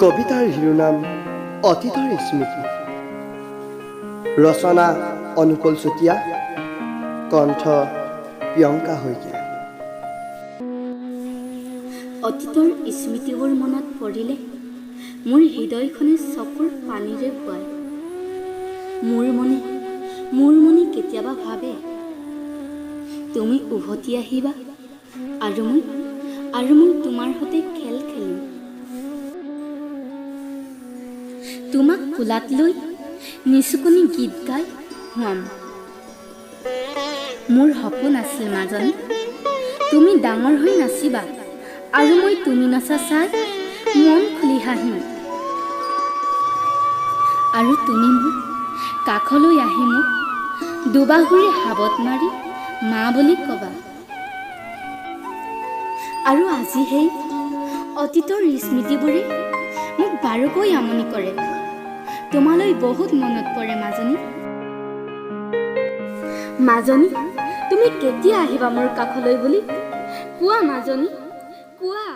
কবিতাৰ শিৰোনাম অতীতৰ স্মৃতি। ৰচনা অনুপল চুতীয়া, কণ্ঠ প্ৰিয়ংকা শইকীয়া। অতীতৰ স্মৃতিবোৰ মনত পৰিলে মোৰ হৃদয়খনে চকুৰ পানীৰে ভুৱায়। মোৰ মনে কেতিয়াবা ভাবে তুমি উভতি আহিবা আৰু মই তোমাৰ সৈতে খেল খেলিম। তোমাক কোলাত লৈ নিচুকনি গীত গাই শুৱাম। মোৰ সপোন আছিল মাজনী, তুমি ডাঙৰ হৈ নাচিবা আৰু মই তুমি নচা চাই মন খুলি হাঁহিম। আৰু তুমি মোক কাষলৈ আহি মোক দুবাহুৰে হাবত মাৰি মা বুলি ক'বা। আৰু আজি সেই অতীতৰ স্মৃতিবোৰে মোক বাৰুকৈ আমনি কৰে। তোমালৈ বহুত মনত পৰে মাজনী, তুমি কেতিয়া আহিবা মোৰ কাষলৈ বুলি কোৱা মাজনী, কোৱা।